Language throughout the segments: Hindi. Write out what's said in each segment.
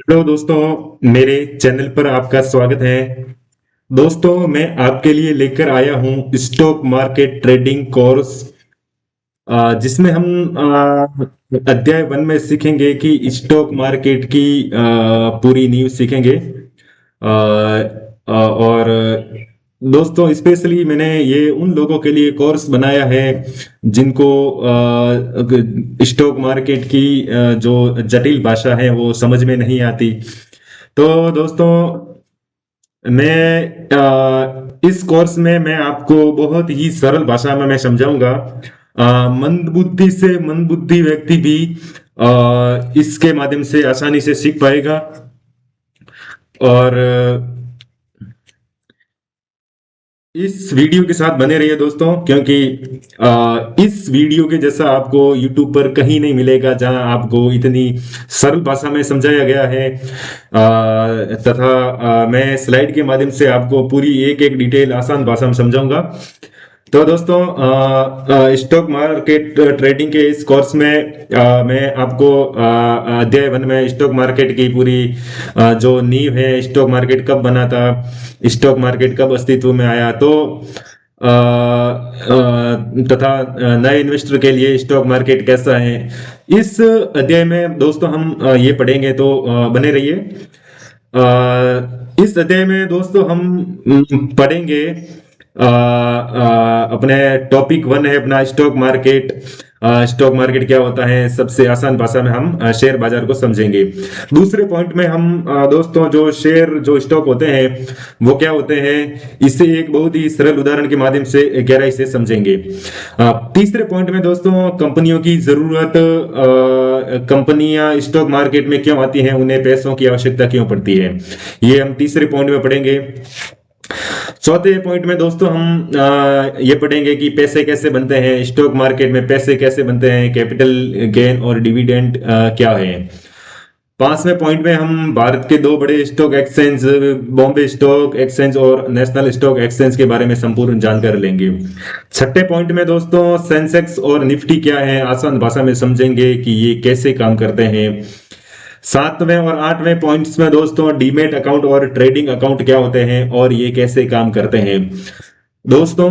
हेलो दोस्तों, मेरे चैनल पर आपका स्वागत है। दोस्तों, मैं आपके लिए लेकर आया हूं स्टॉक मार्केट ट्रेडिंग कोर्स, जिसमें हम अध्याय 1 में सीखेंगे कि स्टॉक मार्केट की पूरी नींव सीखेंगे। और दोस्तों, स्पेशली मैंने ये उन लोगों के लिए कोर्स बनाया है जिनको स्टॉक मार्केट की जो जटिल भाषा है वो समझ में नहीं आती। तो दोस्तों, इस कोर्स में मैं आपको बहुत ही सरल भाषा में मैं समझाऊंगा। मंदबुद्धि से मंदबुद्धि व्यक्ति भी इसके माध्यम से आसानी से सीख पाएगा। और इस वीडियो के साथ बने रहिए दोस्तों, क्योंकि इस वीडियो के जैसा आपको YouTube पर कहीं नहीं मिलेगा जहां आपको इतनी सरल भाषा में समझाया गया है। तथा मैं स्लाइड के माध्यम से आपको पूरी एक एक डिटेल आसान भाषा में समझाऊंगा। तो दोस्तों, स्टॉक मार्केट ट्रेडिंग के इस कोर्स में मैं आपको अध्याय 1 में स्टॉक मार्केट की पूरी जो नींव है, स्टॉक मार्केट कब बना था, स्टॉक मार्केट कब अस्तित्व में आया, तो तथा नए इन्वेस्टर के लिए स्टॉक मार्केट कैसा है, इस अध्याय में दोस्तों हम ये पढ़ेंगे। तो बने रहिए। इस अध्याय में दोस्तों हम पढ़ेंगे अपने टॉपिक 1 है अपना स्टॉक मार्केट। स्टॉक मार्केट क्या होता है, सबसे आसान भाषा में हम शेयर बाजार को समझेंगे। दूसरे पॉइंट में हम दोस्तों जो शेयर जो स्टॉक होते हैं वो क्या होते हैं, इसे एक बहुत ही सरल उदाहरण के माध्यम से गहराई से समझेंगे। तीसरे पॉइंट में दोस्तों कंपनियों की जरूरत, कंपनियां स्टॉक मार्केट में क्यों आती हैं, उन्हें पैसों की आवश्यकता क्यों पड़ती है, ये हम तीसरे पॉइंट में पढ़ेंगे। चौथे पॉइंट में दोस्तों हम ये पढ़ेंगे कि पैसे कैसे बनते हैं, स्टॉक मार्केट में पैसे कैसे बनते हैं, कैपिटल गेन और डिविडेंड क्या है। पांचवें पॉइंट में हम भारत के दो बड़े stock exchange, Bombay stock exchange और नेशनल स्टॉक एक्सचेंज के बारे में संपूर्ण जानकारी लेंगे। छठे पॉइंट में दोस्तों सेंसेक्स और निफ्टी क्या है, आसान भाषा में समझेंगे कि ये कैसे काम करते हैं। सातवें और आठवें पॉइंट्स में दोस्तों डीमेट अकाउंट और ट्रेडिंग अकाउंट क्या होते हैं और ये कैसे काम करते हैं। दोस्तों,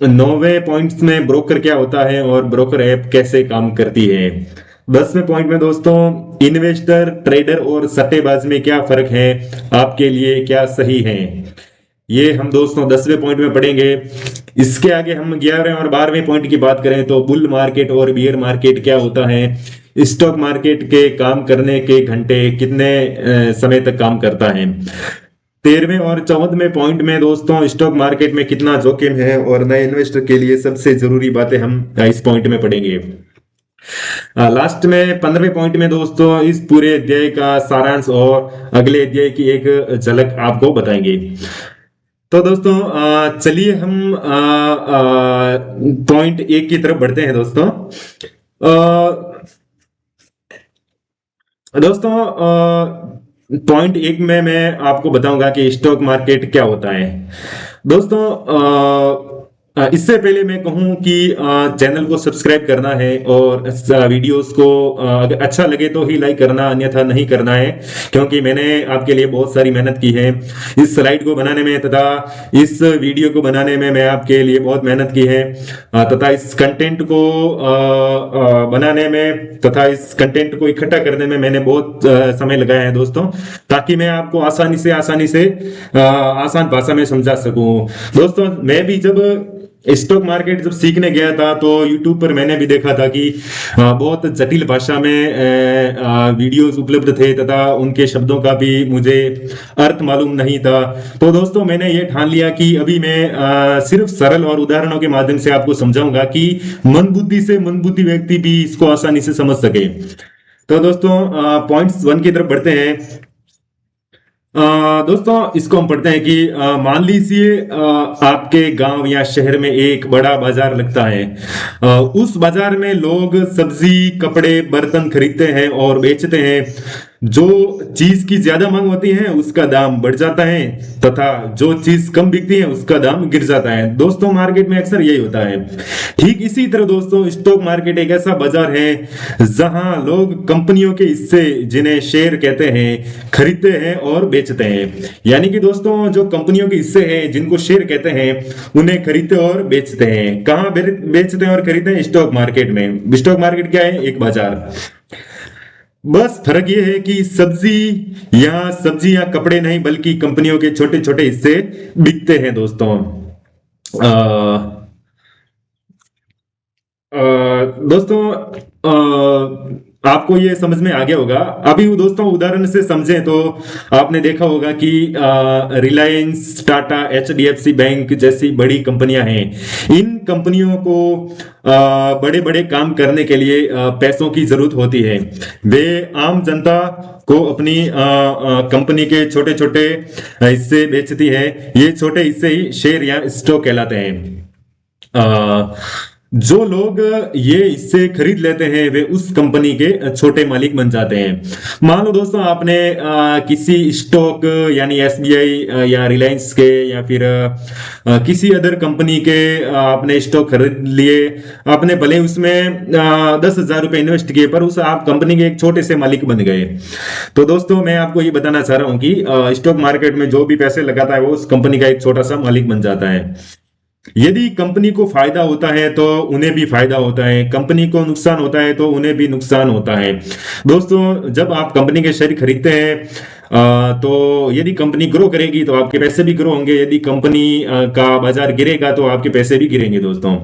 नौवें पॉइंट्स में ब्रोकर क्या होता है और ब्रोकर ऐप कैसे काम करती है। 10वें पॉइंट में दोस्तों इन्वेस्टर, ट्रेडर और सट्टेबाज में क्या फर्क है, आपके लिए क्या सही है, ये हम दोस्तों 10वें पॉइंट में पढ़ेंगे। इसके आगे हम 11वें और 12वें पॉइंट की बात करें तो बुल मार्केट और बियर मार्केट क्या होता है, स्टॉक मार्केट के काम करने के घंटे कितने समय तक काम करता है। 13वें और 14वें पॉइंट में दोस्तों स्टॉक मार्केट में कितना जोखिम है और नए इन्वेस्टर के लिए सबसे जरूरी बातें हम इस पॉइंट में पढ़ेंगे। लास्ट में 15वें पॉइंट में दोस्तों इस पूरे अध्याय का सारांश और अगले अध्याय की एक झलक आपको बताएंगे। तो दोस्तों चलिए हम पॉइंट 1 की तरफ बढ़ते हैं दोस्तों। दोस्तों पॉइंट 1 में मैं आपको बताऊंगा कि स्टॉक मार्केट क्या होता है। दोस्तों इससे पहले मैं कहूं कि चैनल को सब्सक्राइब करना है और वीडियोस को अगर अच्छा लगे तो ही लाइक करना, अन्यथा नहीं करना है, क्योंकि मैंने आपके लिए बहुत सारी मेहनत की है इस स्लाइड को बनाने में तथा इस वीडियो को बनाने में। मैं आपके लिए बहुत मेहनत की है तथा इस कंटेंट को बनाने में तथा इस कंटेंट को इकट्ठा करने में मैंने बहुत समय लगाया है दोस्तों, ताकि मैं आपको आसानी से आसान भाषा में समझा सकूं। दोस्तों मैं भी जब स्टॉक मार्केट जब सीखने गया था तो YouTube पर मैंने भी देखा था कि बहुत जटिल भाषा में वीडियोस उपलब्ध थे तथा उनके शब्दों का भी मुझे अर्थ मालूम नहीं था। तो दोस्तों मैंने ये ठान लिया कि अभी मैं सिर्फ सरल और उदाहरणों के माध्यम से आपको समझाऊंगा कि मंदबुद्धि से मंदबुद्धि व्यक्ति भी इसको आसानी से समझ सके। तो दोस्तों पॉइंट्स 1 की तरफ बढ़ते हैं। दोस्तों इसको हम पढ़ते हैं कि मान लीजिए आपके गांव या शहर में एक बड़ा बाजार लगता है। उस बाजार में लोग सब्जी, कपड़े, बर्तन खरीदते हैं और बेचते हैं। जो चीज की ज्यादा मांग होती है उसका दाम बढ़ जाता है, तथा जो चीज कम बिकती है उसका दाम गिर जाता है। दोस्तों मार्केट में अक्सर यही होता है। ठीक इसी तरह दोस्तों स्टॉक मार्केट एक ऐसा बाजार है जहां लोग कंपनियों के हिस्से, जिन्हें शेयर कहते हैं, खरीदते हैं और बेचते हैं। यानी कि दोस्तों जो कंपनियों के हिस्से हैं जिनको शेयर कहते हैं, उन्हें खरीदते और बेचते हैं। कहाँ बेचते हैं और खरीदते हैं? स्टॉक मार्केट में। स्टॉक मार्केट क्या है? एक बाजार। बस फर्क ये है कि सब्जी या कपड़े नहीं, बल्कि कंपनियों के छोटे छोटे हिस्से बिकते हैं दोस्तों। अ, अ, दोस्तों आपको ये समझ में आ गया होगा। अभी वो दोस्तों उदाहरण से समझें तो आपने देखा होगा कि रिलायंस, टाटा, एचडीएफसी बैंक जैसी बड़ी कंपनियां हैं। इन कंपनियों को बड़े बड़े काम करने के लिए पैसों की जरूरत होती है। वे आम जनता को अपनी कंपनी के छोटे छोटे हिस्से बेचती है। ये छोटे हिस्से ही शेयर या स्टॉक कहलाते हैं। अ, जो लोग ये हिस्से खरीद लेते हैं वे उस कंपनी के छोटे मालिक बन जाते हैं। मान लो दोस्तों आपने किसी स्टॉक यानी एसबीआई या रिलायंस के या फिर किसी अदर कंपनी के आपने स्टॉक खरीद लिए। आपने भले उसमें 10,000 रुपए इन्वेस्ट किए, पर उस आप कंपनी के एक छोटे से मालिक बन गए। तो दोस्तों मैं आपको ये बताना चाह रहा हूं कि स्टॉक मार्केट में जो भी पैसे लगाता है वो उस कंपनी का एक छोटा सा मालिक बन जाता है। यदि कंपनी को फायदा होता है तो उन्हें भी फायदा होता है, कंपनी को नुकसान होता है तो उन्हें भी नुकसान होता है। दोस्तों जब आप कंपनी के शेयर खरीदते हैं तो यदि कंपनी ग्रो करेगी तो आपके पैसे भी ग्रो होंगे, यदि कंपनी का बाजार गिरेगा तो आपके पैसे भी गिरेंगे दोस्तों।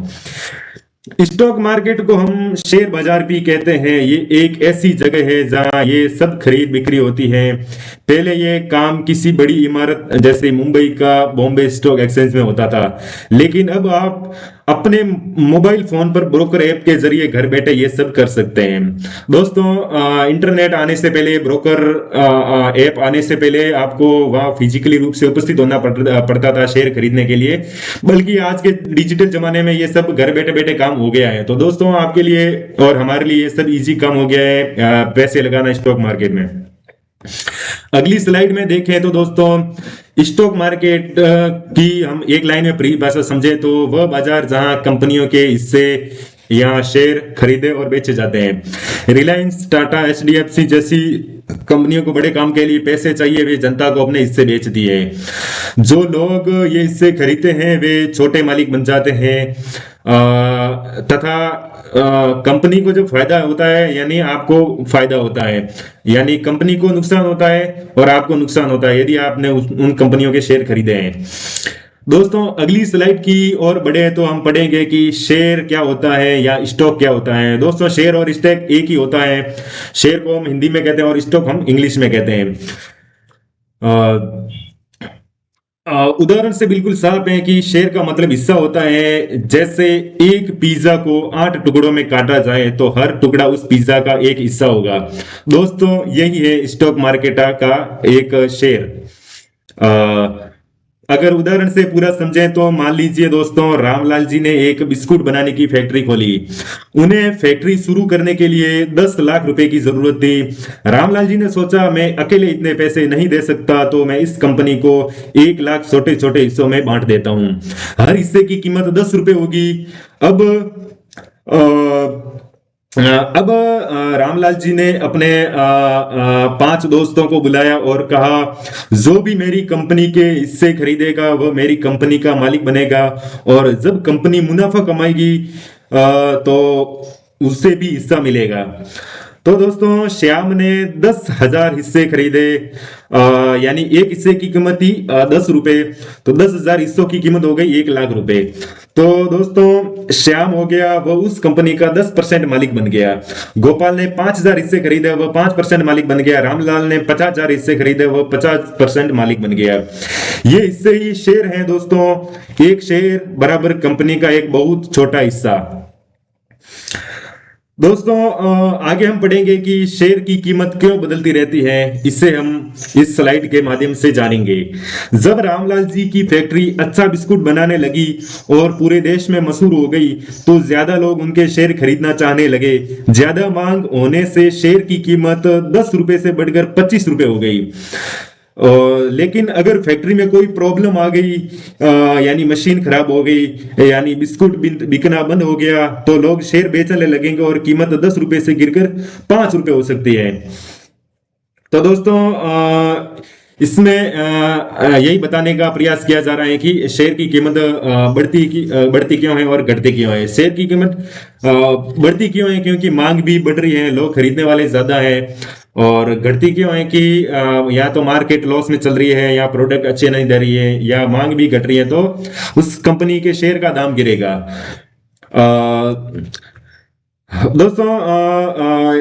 स्टॉक मार्केट को हम शेयर बाजार भी कहते हैं। ये एक ऐसी जगह है जहां ये सब खरीद बिक्री होती है। पहले ये काम किसी बड़ी इमारत जैसे मुंबई का बॉम्बे स्टॉक एक्सचेंज में होता था, लेकिन अब आप अपने मोबाइल फोन पर ब्रोकर ऐप के जरिए घर बैठे ये सब कर सकते हैं। दोस्तों इंटरनेट आने से पहले, ब्रोकर ऐप आने से पहले आपको वहां फिजिकली रूप से उपस्थित होना पड़ता था शेयर खरीदने के लिए, बल्कि आज के डिजिटल जमाने में ये सब घर बैठे बैठे काम हो गया है। तो दोस्तों आपके लिए और हमारे लिए ये सब इजी काम हो गया है पैसे लगाना स्टॉक मार्केट में। अगली स्लाइड में देखें तो दोस्तों स्टॉक मार्केट की हम एक लाइन में परिभाषा समझे तो वह बाजार जहां कंपनियों के हिस्से या शेयर खरीदे और बेचे जाते हैं। रिलायंस, टाटा, एचडीएफसी जैसी कंपनियों को बड़े काम के लिए पैसे चाहिए, वे जनता को अपने हिस्से बेच दिए। जो लोग ये हिस्से खरीदते हैं वे छोटे मालिक बन जाते हैं तथा कंपनी को जब फायदा होता है यानी आपको फायदा होता है, यानी कंपनी को नुकसान होता है और आपको नुकसान होता है यदि आपने उन कंपनियों के शेयर खरीदे हैं। दोस्तों अगली स्लाइड की ओर बढ़े तो हम पढ़ेंगे कि शेयर क्या होता है या स्टॉक क्या होता है। दोस्तों शेयर और स्टॉक एक ही होता है। शेयर को हम हिंदी में कहते हैं और स्टॉक हम इंग्लिश में कहते हैं। उदाहरण से बिल्कुल साफ है कि शेयर का मतलब हिस्सा होता है। जैसे एक पिज्जा को 8 टुकड़ों में काटा जाए तो हर टुकड़ा उस पिज्जा का एक हिस्सा होगा। दोस्तों यही है स्टॉक मार्केट का एक शेयर। अगर उदाहरण से पूरा समझें तो मान लीजिए दोस्तों रामलाल जी ने एक बिस्कुट बनाने की फैक्ट्री खोली। उन्हें फैक्ट्री शुरू करने के लिए 10 लाख रुपए की जरूरत थी। रामलाल जी ने सोचा मैं अकेले इतने पैसे नहीं दे सकता, तो मैं इस कंपनी को 1 लाख छोटे छोटे हिस्सों में बांट देता हूं। हर हिस्से की कीमत 10 रुपए होगी। अब रामलाल जी ने अपने 5 दोस्तों को बुलाया और कहा जो भी मेरी कंपनी के हिस्से खरीदेगा वह मेरी कंपनी का मालिक बनेगा, और जब कंपनी मुनाफा कमाएगी तो उससे भी हिस्सा मिलेगा। तो दोस्तों श्याम ने 10,000 हिस्से खरीदे, यानी एक हिस्से की कीमत थी 10 रुपए, तो 10,000 हिस्सों की कीमत हो गई 1 लाख रुपए। तो दोस्तों श्याम हो गया वह उस कंपनी का 10% मालिक बन गया। गोपाल ने 5,000 हिस्से खरीदे, वह 5% मालिक बन गया। रामलाल ने 50,000 हिस्से खरीदे, वह 50% मालिक बन गया। ये हिस्से ही शेयर हैं दोस्तों। एक शेयर बराबर कंपनी का एक बहुत छोटा हिस्सा। दोस्तों आगे हम पढ़ेंगे कि शेयर की कीमत क्यों बदलती रहती है, इससे हम इस स्लाइड के माध्यम से जानेंगे। जब रामलाल जी की फैक्ट्री अच्छा बिस्कुट बनाने लगी और पूरे देश में मशहूर हो गई तो ज्यादा लोग उनके शेयर खरीदना चाहने लगे। ज्यादा मांग होने से शेयर की कीमत 10 रुपए से बढ़कर 25 रुपए हो गई। लेकिन अगर फैक्ट्री में कोई प्रॉब्लम आ गई, यानी मशीन खराब हो गई, यानी बिस्कुट बिकना बंद हो गया, तो लोग शेयर बेचने लगेंगे और कीमत 10 रुपए से गिरकर 5 रुपए हो सकती है। तो दोस्तों इसमें यही बताने का प्रयास किया जा रहा है कि शेयर की कीमत बढ़ती क्यों है और घटती क्यों है। शेयर की कीमत बढ़ती क्यों है, क्योंकि मांग भी बढ़ रही है, लोग खरीदने वाले ज्यादा है। और घटती क्यों है कि या तो मार्केट लॉस में चल रही है, या प्रोडक्ट अच्छे नहीं दे रही है, या मांग भी घट रही है, तो उस कंपनी के शेयर का दाम गिरेगा। दोस्तों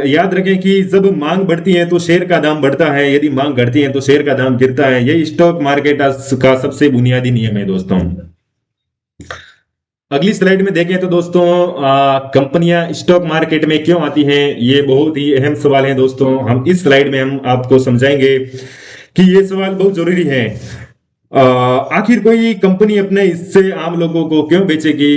याद रखें कि जब मांग बढ़ती है तो शेयर का दाम बढ़ता है, यदि मांग घटती है तो शेयर का दाम गिरता है। यही स्टॉक मार्केट का सबसे बुनियादी नियम है दोस्तों। अगली स्लाइड में देखें तो दोस्तों कंपनियां स्टॉक मार्केट में क्यों आती हैं, ये बहुत ही अहम सवाल है दोस्तों। हम इस स्लाइड में हम आपको समझाएंगे कि ये सवाल बहुत जरूरी है। आखिर कोई कंपनी अपने हिस्से आम लोगों को क्यों बेचेगी?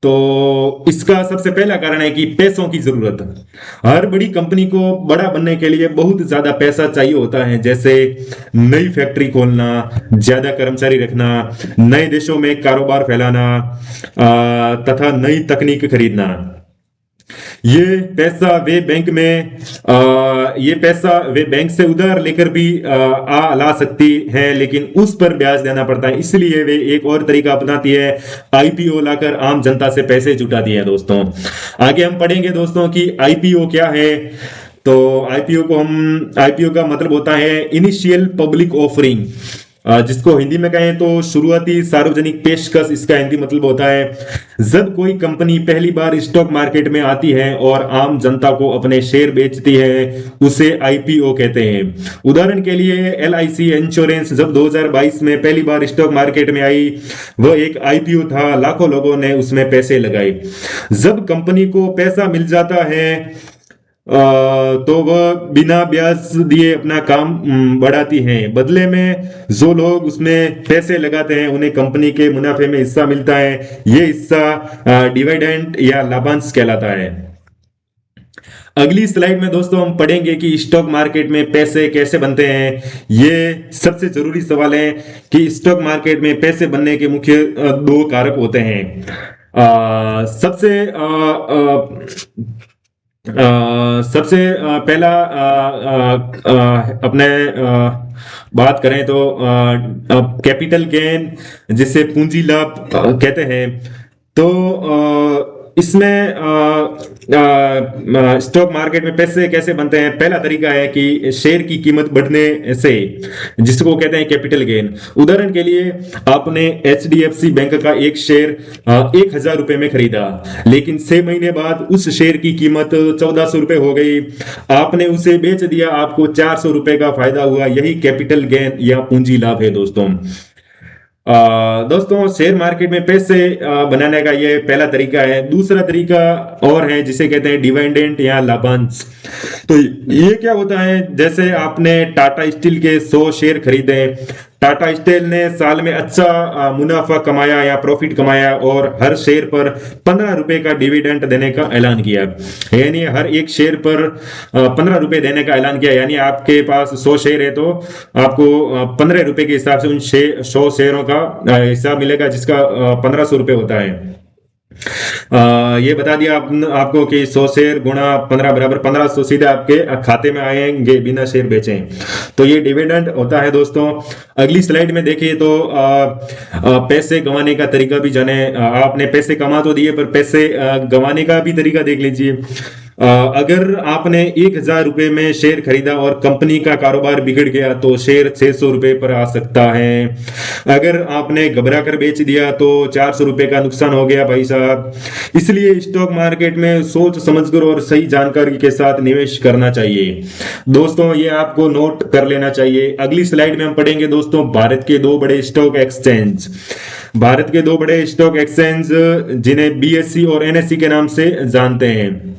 तो इसका सबसे पहला कारण है कि पैसों की जरूरत। हर बड़ी कंपनी को बड़ा बनने के लिए बहुत ज्यादा पैसा चाहिए होता है, जैसे नई फैक्ट्री खोलना, ज्यादा कर्मचारी रखना, नए देशों में कारोबार फैलाना, तथा नई तकनीक खरीदना। ये पैसा वे बैंक से उधार लेकर भी ला सकती है, लेकिन उस पर ब्याज देना पड़ता है। इसलिए वे एक और तरीका अपनाती है, आईपीओ लाकर आम जनता से पैसे जुटाती है दोस्तों। आगे हम पढ़ेंगे दोस्तों कि आईपीओ क्या है। तो आईपीओ का मतलब होता है इनिशियल पब्लिक ऑफरिंग, जिसको हिंदी में कहें तो शुरुआती सार्वजनिक पेशकश, इसका हिंदी मतलब होता है जब कोई कंपनी पहली बार स्टॉक मार्केट में आती है और आम जनता को अपने शेयर बेचती है, उसे आईपीओ कहते हैं। उदाहरण के लिए एलआईसी इंश्योरेंस जब 2022 में पहली बार स्टॉक मार्केट में आई, वह एक आईपीओ था, लाखों लोगों ने उसमें पैसे लगाए। जब कंपनी को पैसा मिल जाता है तो वह बिना ब्याज दिए अपना काम बढ़ाती हैं। बदले में जो लोग उसमें पैसे लगाते हैं उन्हें कंपनी के मुनाफे में हिस्सा मिलता है। ये हिस्सा डिविडेंड या लाभांश कहलाता है। अगली स्लाइड में दोस्तों हम पढ़ेंगे कि स्टॉक मार्केट में पैसे कैसे बनते हैं। ये सबसे जरूरी सवाल है कि स्टॉक मार्केट में पैसे बनने के मुख्य दो कारक होते हैं। सबसे पहला अपने बात करें तो कैपिटल गेन, जिसे पूंजी लाभ कहते हैं। तो इसमें स्टॉक मार्केट में पैसे कैसे बनते हैं। पहला तरीका है कि शेयर की कीमत बढ़ने से, जिसको कहते हैं कैपिटल गेन। उदाहरण के लिए आपने एचडीएफसी बैंक का एक शेयर 1,000 रुपए में खरीदा, लेकिन 6 महीने बाद उस शेयर की कीमत 1,400 रुपए हो गई। आपने उसे बेच दिया, आपको 400 रुपए का फायदा हुआ। यही कैपिटल गेन या पूंजी लाभ है दोस्तों। दोस्तों शेयर मार्केट में पैसे बनाने का ये पहला तरीका है। दूसरा तरीका और है जिसे कहते हैं डिविडेंड या लाभांश। तो ये क्या होता है, जैसे आपने टाटा स्टील के 100 शेयर खरीदे। टाटा स्टील ने साल में अच्छा मुनाफा कमाया या प्रॉफिट कमाया और हर शेयर पर 15 रुपए का डिविडेंड देने का ऐलान किया। यानी हर एक शेयर पर 15 रुपए देने का ऐलान किया। यानी आपके पास 100 शेयर है तो आपको 15 रुपए के हिसाब से उन 100 शेयरों का हिसाब मिलेगा, जिसका 1500 रुपए होता है। ये बता दिया आपको कि 100 शेयर गुणा 15 बराबर 1500 सीधे आपके खाते में आएंगे बिना शेयर बेचे। तो ये डिविडेंड होता है दोस्तों। अगली स्लाइड में देखिए तो पैसे गंवाने का तरीका भी जाने। आपने पैसे कमा तो दिए, पर पैसे गंवाने का भी तरीका देख लीजिए। अगर आपने 1,000 रुपए में शेयर खरीदा और कंपनी का कारोबार बिगड़ गया तो शेयर 600 रुपए पर आ सकता है। अगर आपने घबरा कर बेच दिया तो 400 रुपए का नुकसान हो गया भाई साहब। इसलिए स्टॉक मार्केट में सोच समझकर और सही जानकारी के साथ निवेश करना चाहिए दोस्तों। ये आपको नोट कर लेना चाहिए। अगली स्लाइड में हम पढ़ेंगे दोस्तों भारत के दो बड़े स्टॉक एक्सचेंज। जिन्हें बीएसई और एनएसई के नाम से जानते हैं।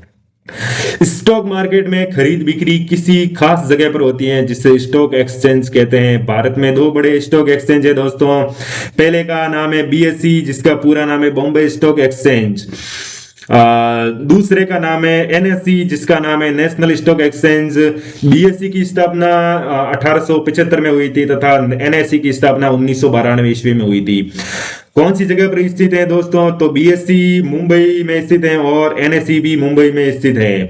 स्टॉक मार्केट में खरीद बिक्री किसी खास जगह पर होती है जिसे स्टॉक एक्सचेंज कहते हैं। भारत में दो बड़े स्टॉक एक्सचेंज है दोस्तों। पहले का नाम है बीएसई, जिसका पूरा नाम है बॉम्बे स्टॉक एक्सचेंज। दूसरे का नाम है एनएसई, जिसका नाम है नेशनल स्टॉक एक्सचेंज। बीएसई की स्थापना 1875 में हुई थी तथा एनएसई की स्थापना 1992 ईस्वी में हुई थी। कौन सी जगह पर स्थित है दोस्तों? तो बीएसई मुंबई में स्थित है और एनएसई भी मुंबई में स्थित है।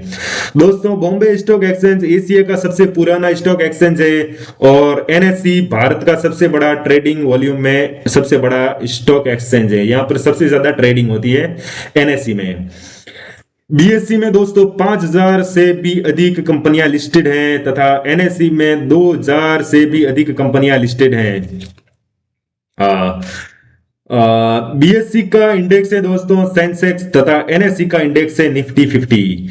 दोस्तों, बॉम्बे स्टॉक एक्सचेंज एशिया का सबसे पुराना स्टॉक एक्सचेंज है और एनएसई भारत का सबसे बड़ा ट्रेडिंग वॉल्यूम में सबसे बड़ा स्टॉक एक्सचेंज है। यहां पर सबसे ज्यादा ट्रेडिंग होती है एनएसई में। बीएसई में दोस्तों 5000 से भी अधिक कंपनियां लिस्टेड हैं तथा एनएसई में 2000 से भी अधिक कंपनियां लिस्टेड हैं। बीएसई का इंडेक्स है दोस्तों सेंसेक्स तथा एनएसई का इंडेक्स है निफ्टी 50।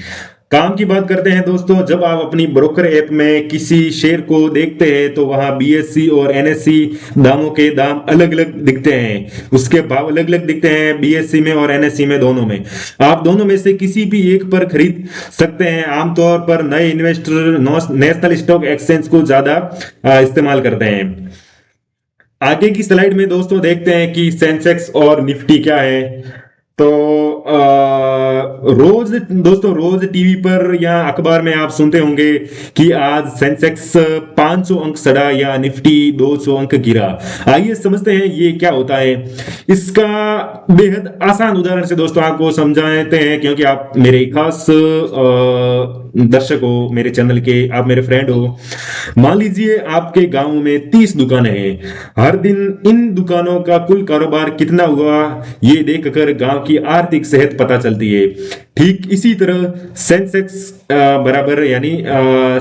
काम की बात करते हैं दोस्तों, जब आप अपनी ब्रोकर ऐप में किसी शेयर को देखते हैं तो वहां बीएसई और एनएसई दामों के दाम अलग अलग दिखते हैं, उसके भाव अलग अलग दिखते हैं बीएसई में और एनएसई में, दोनों में। आप दोनों में से किसी भी एक पर खरीद सकते हैं। आमतौर पर नए इन्वेस्टर नेशनल स्टॉक एक्सचेंज को ज्यादा इस्तेमाल करते हैं। आगे की स्लाइड में दोस्तों देखते हैं कि सेंसेक्स और निफ्टी क्या है। तो रोज दोस्तों, रोज टीवी पर या अखबार में आप सुनते होंगे कि आज सेंसेक्स 500 अंक सड़ा या निफ्टी 200 अंक गिरा। आइए समझते हैं ये क्या होता है। इसका बेहद आसान उदाहरण से दोस्तों आपको समझाते हैं, क्योंकि आप मेरे खास दर्शक हो मेरे चैनल के, आप मेरे फ्रेंड हो। मान लीजिए आपके गांव में 30 दुकानें हैं। हर दिन इन दुकानों का कुल कारोबार कितना हुआ ये देखकर गांव की आर्थिक सेहत पता चलती है। ठीक इसी तरह सेंसेक्स बराबर, यानी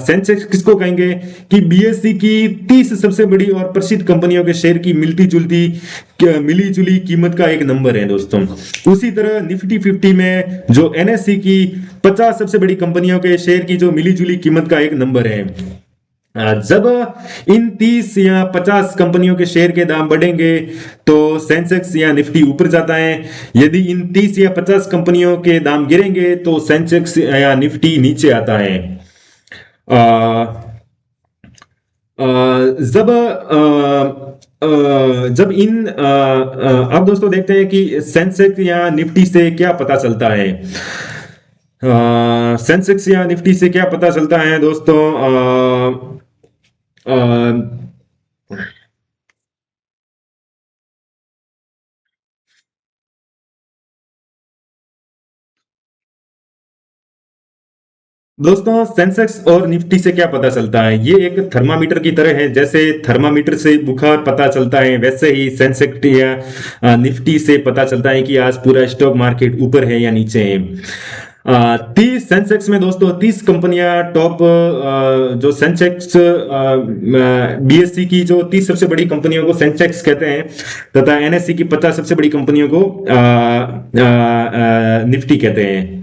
सेंसेक्स किसको कहेंगे कि बीएसई की 30 सबसे बड़ी और प्रसिद्ध कंपनियों के शेयर की मिली जुली कीमत का एक नंबर है दोस्तों। उसी तरह निफ्टी 50 में जो एनएसई की 50 सबसे बड़ी कंपनियों के शेयर की जो मिली जुली कीमत का एक नंबर है। जब इन 30 या 50 कंपनियों के शेयर के दाम बढ़ेंगे तो सेंसेक्स या निफ्टी ऊपर जाता है। यदि इन 30 या 50 कंपनियों के दाम गिरेंगे तो सेंसेक्स या निफ्टी नीचे आता है। जब इन अब दोस्तों देखते हैं कि सेंसेक्स या निफ्टी से क्या पता चलता है। सेंसेक्स या निफ्टी से क्या पता चलता है दोस्तों? दोस्तों, सेंसेक्स और निफ्टी से क्या पता चलता है? ये एक थर्मामीटर की तरह है। जैसे थर्मामीटर से बुखार पता चलता है, वैसे ही सेंसेक्स या निफ्टी से पता चलता है कि आज पूरा स्टॉक मार्केट ऊपर है या नीचे है। 30 सेंसेक्स में दोस्तों 30 कंपनियां टॉप, जो सेंसेक्स बीएसई की जो 30 सबसे बड़ी कंपनियों को सेंसेक्स कहते हैं तथा एनएसई की 50 सबसे बड़ी कंपनियों को निफ्टी कहते हैं।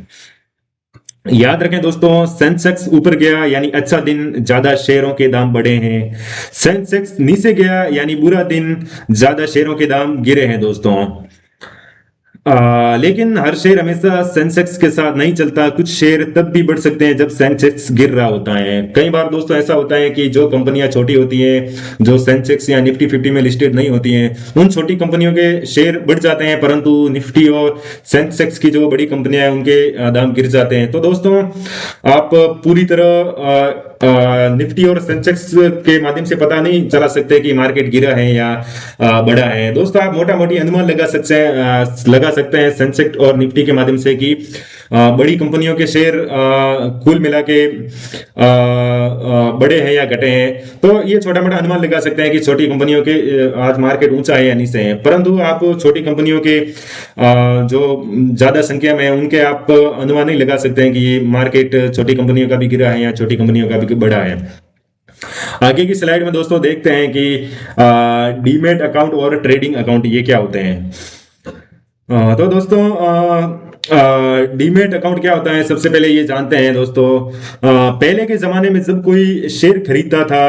याद रखें दोस्तों, सेंसेक्स ऊपर गया यानी अच्छा दिन, ज्यादा शेयरों के दाम बढ़े हैं। सेंसेक्स नीचे गया यानी बुरा दिन, ज्यादा शेयरों के दाम गिरे हैं दोस्तों। लेकिन हर शेयर हमेशा सेंसेक्स के साथ नहीं चलता। कुछ शेयर तब भी बढ़ सकते हैं जब सेंसेक्स गिर रहा होता है। कई बार दोस्तों ऐसा होता है कि जो कंपनियां छोटी होती हैं, जो सेंसेक्स या निफ्टी 50 में लिस्टेड नहीं होती हैं, उन छोटी कंपनियों के शेयर बढ़ जाते हैं, परंतु निफ्टी और सेंसेक्स की जो बड़ी कंपनियां हैं उनके दाम गिर जाते हैं। तो दोस्तों, आप पूरी तरह निफ्टी और सेंसेक्स के माध्यम से पता नहीं चला सकते कि मार्केट गिरा है या बढ़ा है। दोस्तों, आप मोटा मोटी अनुमान लगा सकते हैं सेंसेक्स और निफ्टी के माध्यम से कि बड़ी कंपनियों के शेयर कुल मिला के बड़े हैं या घटे हैं। तो ये छोटा मोटा अनुमान लगा सकते हैं कि छोटी कंपनियों के आज मार्केट ऊंचा है या नीचे है। परंतु आप छोटी कंपनियों के जो ज्यादा संख्या में है उनके आप अनुमान नहीं लगा सकते हैं कि ये मार्केट छोटी कंपनियों का भी गिरा है या छोटी कंपनियों का भी बढ़ा है। आगे की स्लाइड में दोस्तों देखते हैं कि डीमैट अकाउंट और ट्रेडिंग अकाउंट ये क्या होते हैं। तो दोस्तों, डीमैट अकाउंट क्या होता है, सबसे पहले ये जानते हैं दोस्तों। पहले के जमाने में जब कोई शेयर खरीदता था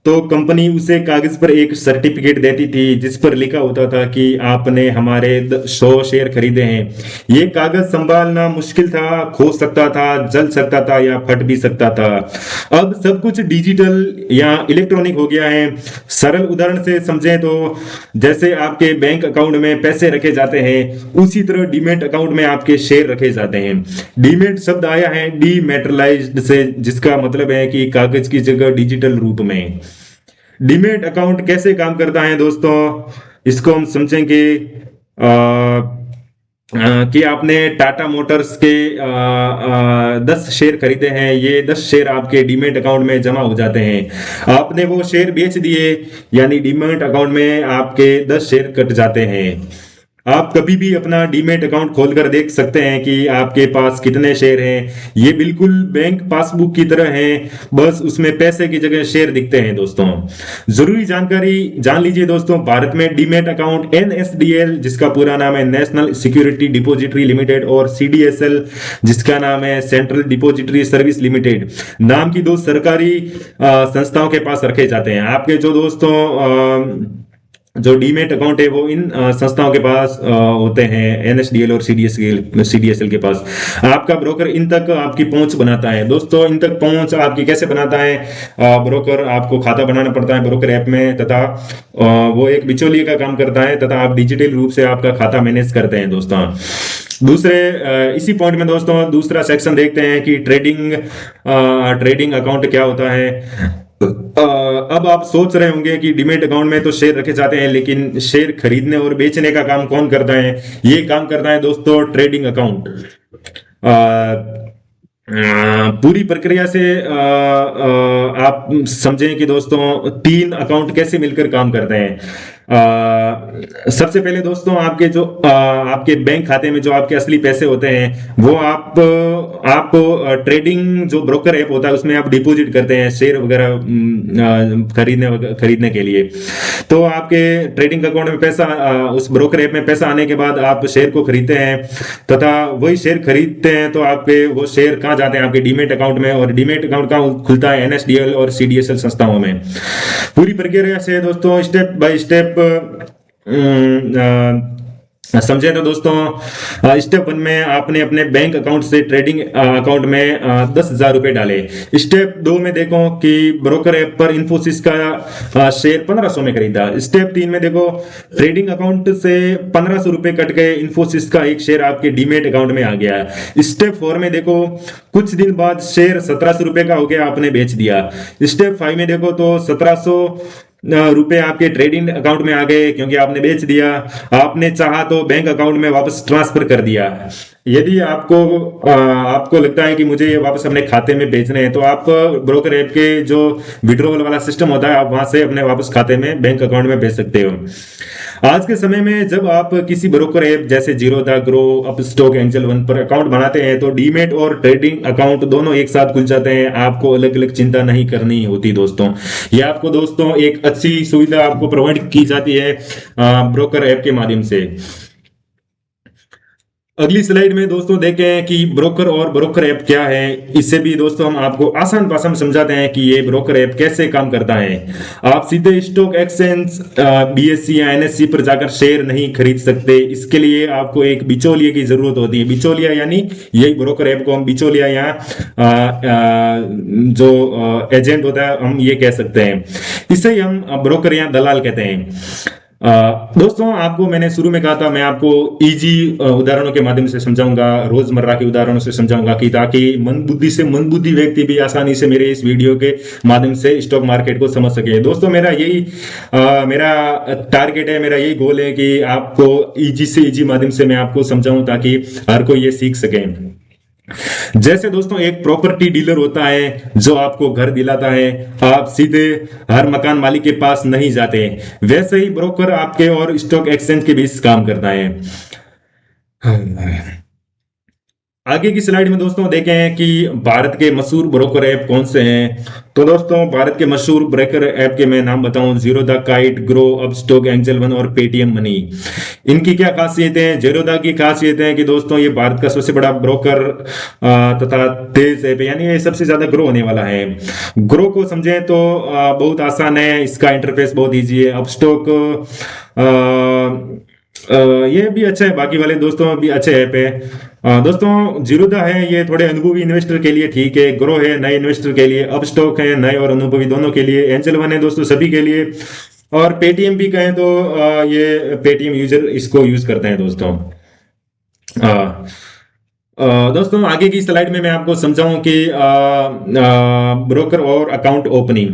तो कंपनी उसे कागज पर एक सर्टिफिकेट देती थी जिस पर लिखा होता था कि आपने हमारे 100 शेयर खरीदे हैं। ये कागज संभालना मुश्किल था, खो सकता था, जल सकता था या फट भी सकता था। अब सब कुछ डिजिटल या इलेक्ट्रॉनिक हो गया है। सरल उदाहरण से समझें तो जैसे आपके बैंक अकाउंट में पैसे रखे जाते हैं, उसी तरह डीमैट अकाउंट में आपके शेयर रखे जाते हैं। डीमैट शब्द आया है डीमैटेरियलाइज्ड से, जिसका मतलब है कि कागज की जगह डिजिटल रूप में। डीमैट अकाउंट कैसे काम करता है दोस्तों, इसको हम समझेंगे कि आपने टाटा मोटर्स के 10 शेयर खरीदे हैं। ये 10 शेयर आपके डीमैट अकाउंट में जमा हो जाते हैं। आपने वो शेयर बेच दिए, यानी डीमैट अकाउंट में आपके 10 शेयर कट जाते हैं। आप कभी भी अपना डीमैट अकाउंट खोलकर देख सकते हैं कि आपके पास कितने शेयर हैं। ये बिल्कुल बैंक पासबुक की तरह है, बस उसमें पैसे की जगह शेयर दिखते हैं दोस्तों। जरूरी जानकारी जान लीजिए दोस्तों, भारत में डीमैट अकाउंट एनएसडीएल, जिसका पूरा नाम है नेशनल सिक्योरिटी डिपॉजिटरी लिमिटेड, और सीडीएसएल, जिसका नाम है सेंट्रल डिपॉजिटरी सर्विस लिमिटेड, नाम की 2 सरकारी संस्थाओं के पास रखे जाते हैं। आपके जो दोस्तों जो डीमैट अकाउंट है वो इन संस्थाओं के पास होते हैं, एनएसडीएल और सीडीएसएल के पास। आपका ब्रोकर इन तक आपकी पहुंच बनाता है दोस्तों। इन तक पहुंच आपकी कैसे बनाता है? ब्रोकर आपको खाता बनाना पड़ता है ब्रोकर ऐप में, तथा वो एक बिचौलिए का काम करता है, तथा आप डिजिटल रूप से आपका खाता मैनेज करते हैं दोस्तों। दूसरे इसी पॉइंट में दोस्तों दूसरा सेक्शन देखते हैं कि ट्रेडिंग अकाउंट क्या होता है। अब आप सोच रहे होंगे कि डीमैट अकाउंट में तो शेयर रखे जाते हैं, लेकिन शेयर खरीदने और बेचने का काम कौन करता है? ये काम करता है दोस्तों ट्रेडिंग अकाउंट। पूरी प्रक्रिया से आप समझें कि दोस्तों 3 अकाउंट कैसे मिलकर काम करते हैं। सबसे पहले दोस्तों आपके बैंक खाते में जो आपके असली पैसे होते हैं वो आप ट्रेडिंग जो ब्रोकर ऐप होता है उसमें आप डिपॉजिट करते हैं शेयर वगैरह खरीदने के लिए। तो आपके ट्रेडिंग अकाउंट में पैसा उस ब्रोकर ऐप में पैसा आने के बाद आप शेयर को खरीदते हैं, तथा वही शेयर खरीदते हैं तो आपके वो शेयर कहाँ जाते हैं? आपके डीमैट अकाउंट में। और डीमैट अकाउंट कहाँ खुलता है? एनएसडीएल और सीडीएसएल संस्थाओं में। पूरी प्रक्रिया से दोस्तों स्टेप बाय स्टेप समझे तो दोस्तों स्टेप 1 में आपने अपने बैंक अकाउंट से ट्रेडिंग अकाउंट में 10,000 रुपए डाले। स्टेप 2 में देखो कि ब्रोकर ऐप पर इन्फोसिस का शेयर 1500 में खरीदा। स्टेप 3 में देखो ट्रेडिंग अकाउंट से 1500 रुपए कट गए, इन्फोसिस का एक शेयर आपके डीमैट अकाउंट में आ गया। स्टेप 4 में देखो कुछ दिन बाद शेयर 1700 रुपए का हो गया, आपने बेच दिया। स्टेप 5 में देखो तो 1700 रुपए आपके ट्रेडिंग अकाउंट में आ गए क्योंकि आपने बेच दिया। आपने चाहा तो बैंक अकाउंट में वापस ट्रांसफर कर दिया। यदि आपको लगता है कि मुझे ये वापस अपने खाते में बेचने हैं तो आप ब्रोकर ऐप के जो विड्रॉवल वाला सिस्टम होता है आप वहां से अपने वापस खाते में बैंक अकाउंट में भेज सकते हो। आज के समय में जब आप किसी ब्रोकर ऐप जैसे Zerodha, grow, Upstox, angel one पर अकाउंट बनाते हैं तो डीमैट और ट्रेडिंग अकाउंट दोनों एक साथ खुल जाते हैं। आपको अलग अलग चिंता नहीं करनी होती दोस्तों। ये आपको दोस्तों एक अच्छी सुविधा आपको प्रोवाइड की जाती है ब्रोकर ऐप के माध्यम से। अगली स्लाइड में दोस्तों देखें कि ब्रोकर और ब्रोकर ऐप क्या है। इससे भी दोस्तों हम आपको आसान भाषा में समझाते हैं कि ये ब्रोकर ऐप कैसे काम करता है। आप सीधे स्टॉक एक्सचेंज, बीएससी या एनएससी पर जाकर शेयर नहीं खरीद सकते। इसके लिए आपको एक बिचौलिए की जरूरत होती है। बिचौलिया यानी यही ब्रोकर ऐप को हम बिचौलिया या जो एजेंट होता है हम ये कह सकते हैं। इसे ही हम ब्रोकर या दलाल कहते हैं। दोस्तों आपको मैंने शुरू में कहा था मैं आपको इजी उदाहरणों के माध्यम से समझाऊंगा, रोजमर्रा के उदाहरणों से समझाऊंगा कि ताकि मंदबुद्धि व्यक्ति भी आसानी से मेरे इस वीडियो के माध्यम से स्टॉक मार्केट को समझ सके। दोस्तों मेरा टारगेट है, मेरा यही गोल है कि आपको इजी से इजी माध्यम से मैं आपको समझाऊं ताकि हर कोई ये सीख सके। जैसे दोस्तों एक प्रॉपर्टी डीलर होता है जो आपको घर दिलाता है, आप सीधे हर मकान मालिक के पास नहीं जाते, वैसे ही ब्रोकर आपके और स्टॉक एक्सचेंज के बीच काम करता है। आगे की स्लाइड में दोस्तों देखें कि भारत के मशहूर ब्रोकर ऐप कौन से हैं। तो दोस्तों भारत के मशहूर ब्रोकर ऐप के मैं नाम बताऊं, Zerodha, kite, grow, Upstox, angel one और पेटीएम मनी। इनकी क्या खासियत है? जीरोधा की खासियत है कि दोस्तों ये भारत का सबसे बड़ा ब्रोकर तथा तेज ऐप है, यानी ये सबसे ज्यादा ग्रो होने वाला है। ग्रो को समझें तो बहुत आसान है, इसका इंटरफेस बहुत ईजी है। अपस्टॉक ये भी अच्छा है, बाकी वाले दोस्तों भी अच्छे ऐप है। दोस्तों जीरोधा है ये थोड़े अनुभवी इन्वेस्टर के लिए ठीक है, ग्रो है नए इन्वेस्टर के लिए, अपस्टॉक है नए और अनुभवी दोनों के लिए, एंजल वन है दोस्तों सभी के लिए, और पेटीएम भी कहें तो ये पेटीएम यूजर इसको यूज करते हैं दोस्तों। दोस्तों आगे की स्लाइड में मैं आपको समझाऊं कि ब्रोकर और अकाउंट ओपनिंग।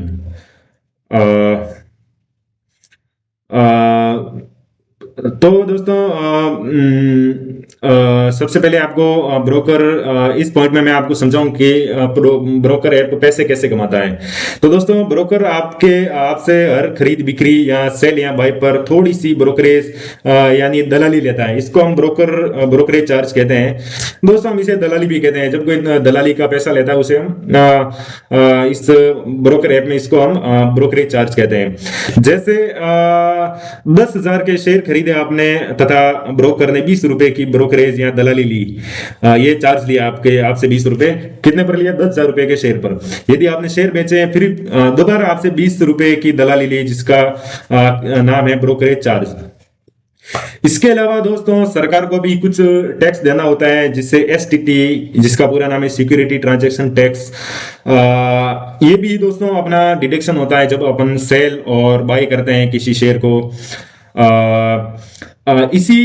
तो दोस्तों सबसे पहले आपको ब्रोकर इस पॉइंट में मैं आपको समझाऊं कि ब्रोकर ऐप पैसे कैसे कमाता है। तो दोस्तों ब्रोकर आपसे हर खरीद बिक्री या सेल या बाय पर थोड़ी सी ब्रोकरेज यानी दलाली लेता है। इसको हम ब्रोकरेज चार्ज कहते हैं दोस्तों, हम इसे दलाली भी कहते हैं। जब कोई दलाली का पैसा लेता है उसे हम इस ब्रोकर ऐप में इसको हम ब्रोकरेज चार्ज कहते हैं। जैसे 10,000 के शेयर खरीदे आपने तथा ब्रोकर ने 20 रुपए की ब्रोकरेज या दलाली ली, ये चार्ज लिया आपसे 20 रुपए, कितने पर लिया? 10,000 रुपए के शेयर पर। यदि आपने शेयर बेचे फिर दोबारा आपसे 20 रुपए की दलाली ली, जिसका नाम है ब्रोकरेज चार्ज। इसके अलावा दोस्तों सरकार को भी कुछ टैक्स देना होता है, जिससे एसटीटी, जिसका पूरा नाम है सिक्योरिटी ट्रांजैक्शन टैक्स, ये भी दोस्तों अपना डिडक्शन होता है जब अपन सेल और बाय करते हैं किसी शेयर को। इसी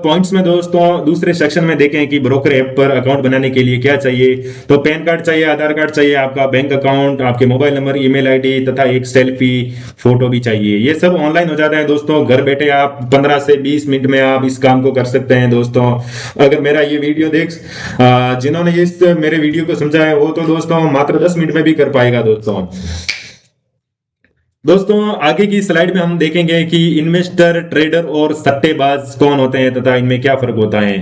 पॉइंट्स में दोस्तों दूसरे सेक्शन में देखें कि ब्रोकर ऐप पर अकाउंट बनाने के लिए क्या चाहिए। तो पैन कार्ड चाहिए, आधार कार्ड चाहिए, आपका बैंक अकाउंट, आपके मोबाइल नंबर, ईमेल आईडी तथा एक सेल्फी फोटो भी चाहिए। ये सब ऑनलाइन हो जाता है दोस्तों, घर बैठे आप 15 से 20 मिनट में आप इस काम को कर सकते हैं दोस्तों। अगर मेरा ये वीडियो जिन्होंने मेरे वीडियो को समझा है वो तो दोस्तों मात्र 10 मिनट में भी कर पाएगा दोस्तों आगे की स्लाइड में हम देखेंगे कि इन्वेस्टर, ट्रेडर और सट्टेबाज कौन होते हैं तथा इनमें क्या फर्क होता है।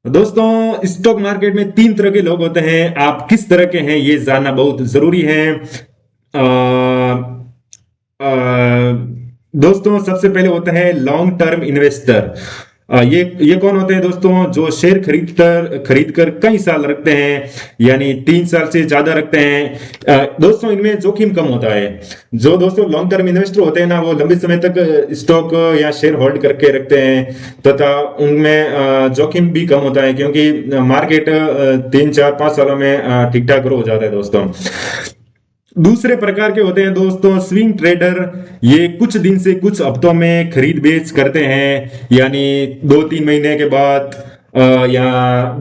दोस्तों स्टॉक मार्केट में 3 तरह के लोग होते हैं। आप किस तरह के हैं ये जानना बहुत जरूरी है। दोस्तों सबसे पहले होता है लॉन्ग टर्म इन्वेस्टर। ये कौन होते हैं दोस्तों? जो शेयर खरीद कर कई साल रखते हैं, यानी 3 साल से ज्यादा रखते हैं। दोस्तों इनमें जोखिम कम होता है। जो दोस्तों लॉन्ग टर्म इन्वेस्टर होते हैं ना, वो लंबे समय तक स्टॉक या शेयर होल्ड करके रखते हैं तथा उनमें जोखिम भी कम होता है, क्योंकि मार्केट 3, 4, 5 सालों में ठीक ठाक ग्रो हो जाता है दोस्तों। दूसरे प्रकार के होते हैं दोस्तों स्विंग ट्रेडर। ये कुछ दिन से कुछ हफ्तों में खरीद बेच करते हैं, यानी 2-3 महीने के बाद या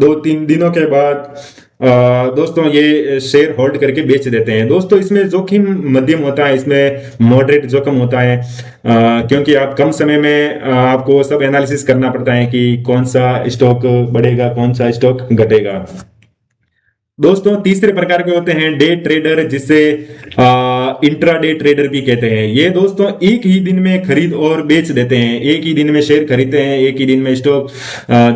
2-3 दिनों के बाद दोस्तों ये शेयर होल्ड करके बेच देते हैं। दोस्तों इसमें जोखिम मध्यम होता है, इसमें मॉडरेट जोखिम होता है, क्योंकि आप कम समय में आपको सब एनालिसिस करना पड़ता है कि कौन सा स्टॉक बढ़ेगा, कौन सा स्टॉक घटेगा। दोस्तों तीसरे प्रकार के होते हैं डे ट्रेडर, जिसे इंट्राडे ट्रेडर भी कहते हैं। ये दोस्तों एक ही दिन में खरीद और बेच देते हैं, एक ही दिन में शेयर खरीदते हैं, एक ही दिन में स्टॉक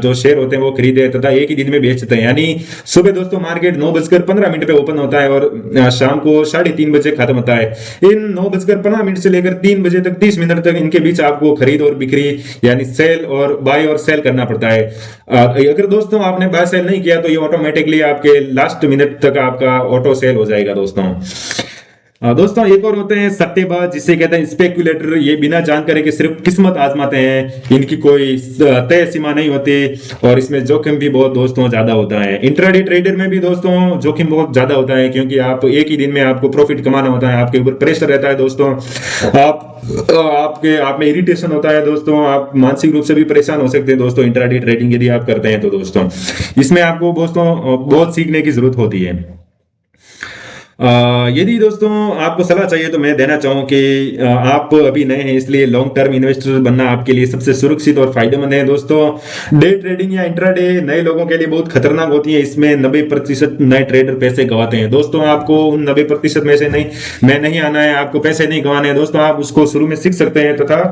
जो शेयर होते हैं वो खरीदे तथा एक ही दिन में बेचते हैं। यानी सुबह दोस्तों मार्केट 9:15 पे ओपन होता है और शाम को 3:30 बजे खत्म होता है। इन 9:15 से लेकर 3 बजे तक 30 मिनट तक इनके बीच आपको खरीद और बिक्री यानी सेल और बाय और सेल करना पड़ता है। अगर दोस्तों आपने बाय सेल नहीं किया तो ये ऑटोमेटिकली आपके लास्ट मिनट तक आपका ऑटो सेल हो जाएगा दोस्तों एक और होते हैं सट्टेबाज, जिसे कहते हैं स्पेकुलेटर। ये बिना जानकारी के सिर्फ किस्मत आजमाते हैं, इनकी कोई तय सीमा नहीं होती और इसमें जोखिम भी बहुत दोस्तों ज्यादा होता है। इंट्राडे ट्रेडर में भी दोस्तों जोखिम बहुत ज्यादा होता है, क्योंकि आप एक ही दिन में आपको प्रॉफिट कमाना होता है, आपके ऊपर प्रेशर रहता है दोस्तों, आप में इरिटेशन होता है दोस्तों, आप मानसिक रूप से भी परेशान हो सकते हैं दोस्तों इंट्राडे ट्रेडिंग यदि आप करते हैं तो दोस्तों इसमें आपको दोस्तों बहुत सीखने की जरूरत होती है। यदि दोस्तों आपको सलाह चाहिए तो मैं देना चाहूँ कि आप अभी नए हैं, इसलिए लॉन्ग टर्म इन्वेस्टर बनना आपके लिए सबसे सुरक्षित और फायदेमंद है दोस्तों। डे ट्रेडिंग या इंट्राडे नए लोगों के लिए बहुत खतरनाक होती है। इसमें 90% नए ट्रेडर पैसे गंवाते हैं दोस्तों। आपको उन 90% में से नहीं आना है, आपको पैसे नहीं गंवाने हैं दोस्तों। आप उसको शुरू में सीख सकते हैं तथा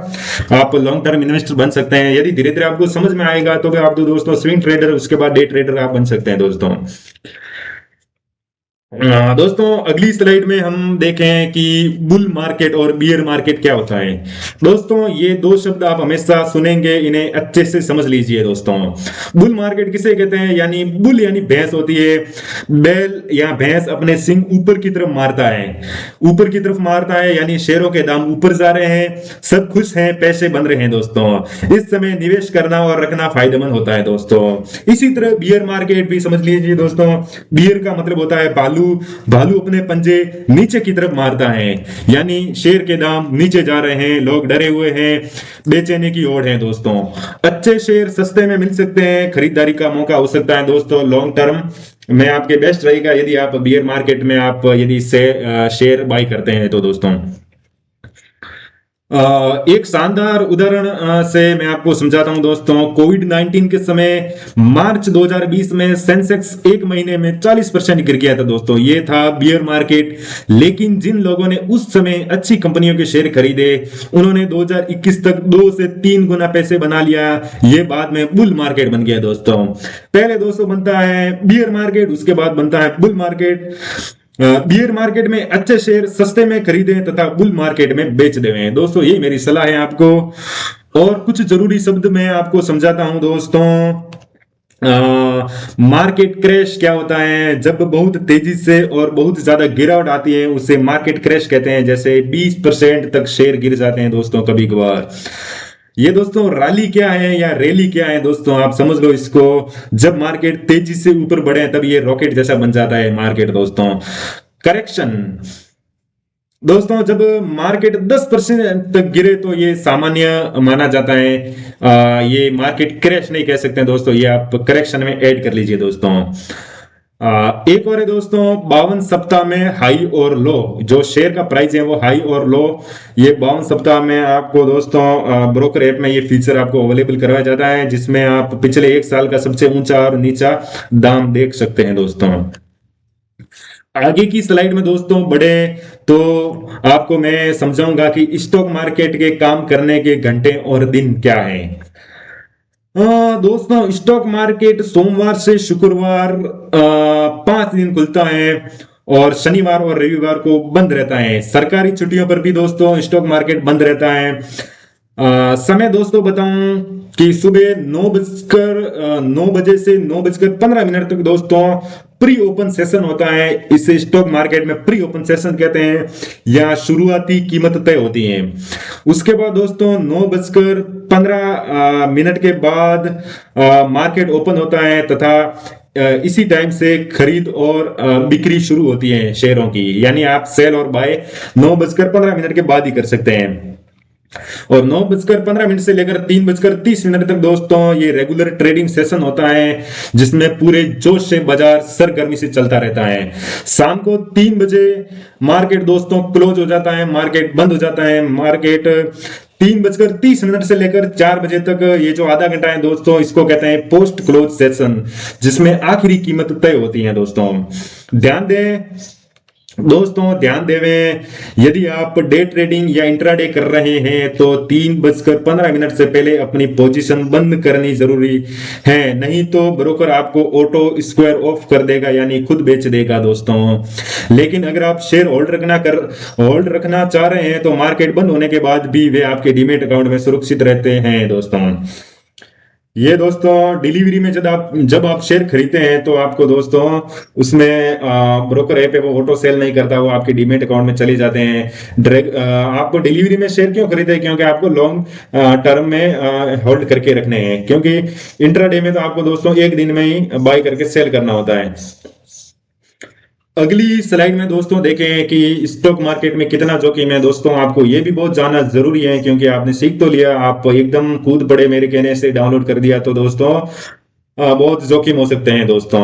आप लॉन्ग टर्म इन्वेस्टर बन सकते हैं। यदि धीरे धीरे आपको समझ में आएगा तो फिर आप तो दोस्तों स्विंग ट्रेडर, उसके बाद डे ट्रेडर आप बन सकते हैं दोस्तों। दोस्तों अगली स्लाइड में हम देखें कि बुल मार्केट और बियर मार्केट क्या होता है। दोस्तों ये दो शब्द आप हमेशा सुनेंगे, इन्हें अच्छे से समझ लीजिए दोस्तों। बुल मार्केट किसे कहते हैं? यानी बुल यानी भैंस होती है। बैल या भैंस अपने सिंग ऊपर की तरफ मारता है, ऊपर की तरफ मारता है, यानी शेयरों के दाम ऊपर जा रहे हैं, सब खुश हैं, पैसे बन रहे हैं दोस्तों। इस समय निवेश करना और रखना फायदेमंद होता है दोस्तों। इसी तरह बियर मार्केट भी समझ लीजिए दोस्तों। बियर का मतलब होता है भालू। भालू अपने पंजे नीचे की तरफ मारता है, यानी शेयर के दाम नीचे जा रहे हैं, लोग डरे हुए हैं, बेचैनी की ओर हैं दोस्तों। अच्छे शेयर सस्ते में मिल सकते हैं, खरीदारी का मौका हो सकता है दोस्तों। लॉन्ग टर्म में आपके बेस्ट रहेगा यदि आप बियर मार्केट में आप यदि शेयर बाय करते हैं तो दोस्तों। एक शानदार उदाहरण से मैं आपको समझाता हूं दोस्तों। कोविड-19 के समय मार्च 2020 में सेंसेक्स एक महीने में 40% गिर गया था दोस्तों। ये था बियर मार्केट। लेकिन जिन लोगों ने उस समय अच्छी कंपनियों के शेयर खरीदे, उन्होंने 2021 तक 2 से 3 गुना पैसे बना लिया। ये बाद में बुल मार्केट बन गया दोस्तों। पहले दोस्तों बनता है बियर मार्केट, उसके बाद बनता है बुल मार्केट। बियर मार्केट में अच्छे शेयर सस्ते में खरीदें तथा बुल मार्केट में बेच देवें दोस्तों। ये मेरी सलाह है आपको। और कुछ जरूरी शब्द मैं आपको समझाता हूं दोस्तों। मार्केट क्रैश क्या होता है? जब बहुत तेजी से और बहुत ज्यादा गिरावट आती है उसे मार्केट क्रैश कहते हैं। जैसे 20% तक शेयर गिर जाते हैं दोस्तों कभी कभार। ये दोस्तों रैली क्या है या रैली क्या है दोस्तों, आप समझ लो इसको। जब मार्केट तेजी से ऊपर बढ़े तब ये रॉकेट जैसा बन जाता है मार्केट दोस्तों। करेक्शन दोस्तों, जब मार्केट 10% तक गिरे तो ये सामान्य माना जाता है। ये मार्केट क्रैश नहीं कह सकते दोस्तों, ये आप करेक्शन में ऐड कर लीजिए दोस्तों। एक और है दोस्तों 52 सप्ताह में हाई और लो। जो शेयर का प्राइस है वो हाई और लो, ये 52 सप्ताह में आपको दोस्तों ब्रोकर ऐप में ये फीचर आपको अवेलेबल करवाया जाता है, जिसमें आप पिछले 1 साल का सबसे ऊंचा और नीचा दाम देख सकते हैं दोस्तों। आगे की स्लाइड में दोस्तों बढ़े तो आपको मैं समझाऊंगा कि स्टॉक मार्केट के काम करने के घंटे और दिन क्या है। दोस्तों स्टॉक मार्केट सोमवार से शुक्रवार 5 दिन खुलता है और शनिवार और रविवार को बंद रहता है। सरकारी छुट्टियों पर भी दोस्तों स्टॉक मार्केट बंद रहता है। समय दोस्तों बताऊं कि सुबह 9 बजे से 9:15 तक दोस्तों प्री ओपन सेशन होता है। इसे स्टॉक मार्केट में प्री ओपन सेशन कहते हैं, या शुरुआती कीमत तय होती है। उसके बाद दोस्तों 9:15 के बाद मार्केट ओपन होता है तथा इसी टाइम से खरीद और बिक्री शुरू होती है शेयरों की। यानी आप सेल और बाय 9:15 के बाद ही कर सकते हैं। और 9:15 से लेकर 3:30 तक दोस्तों ये रेगुलर ट्रेडिंग सेशन होता है, जिसमें पूरे जोश से बाजार सरगर्मी से चलता रहता है। शाम को 3 बजे मार्केट दोस्तों क्लोज हो जाता है, मार्केट बंद हो जाता है। मार्केट 3:30 से लेकर 4 बजे तक ये जो आधा घंटा है दोस्तों, इसको कहते हैं पोस्ट क्लोज सेशन, जिसमें आखिरी कीमत तय होती है दोस्तों। ध्यान दें दोस्तों, ध्यान देवें, यदि आप डे ट्रेडिंग या इंट्राडे कर रहे हैं तो 3:15 से पहले अपनी पोजीशन बंद करनी जरूरी है, नहीं तो ब्रोकर आपको ऑटो स्क्वायर ऑफ कर देगा, यानी खुद बेच देगा दोस्तों। लेकिन अगर आप शेयर होल्ड रखना चाह रहे हैं तो मार्केट बंद होने के बाद भी वे आपके डीमेट अकाउंट में सुरक्षित रहते हैं दोस्तों। ये दोस्तों डिलीवरी में जब आप शेयर खरीदते हैं तो आपको दोस्तों उसमें ब्रोकर ऐप है वो ऑटो सेल नहीं करता, वो आपके डीमेट अकाउंट में चले जाते हैं डायरेक्ट। आपको डिलीवरी में शेयर क्यों खरीदे? क्योंकि आपको लॉन्ग टर्म में होल्ड करके रखने हैं, क्योंकि इंट्राडे में तो आपको दोस्तों एक दिन में ही बाय करके सेल करना होता है। अगली स्लाइड में दोस्तों देखें कि स्टॉक मार्केट में कितना जोखिम है दोस्तों। आपको ये भी बहुत जानना जरूरी है, क्योंकि आपने सीख तो लिया, आप एकदम कूद पड़े मेरे कहने से डाउनलोड कर दिया तो दोस्तों बहुत जोखिम हो सकते हैं दोस्तों।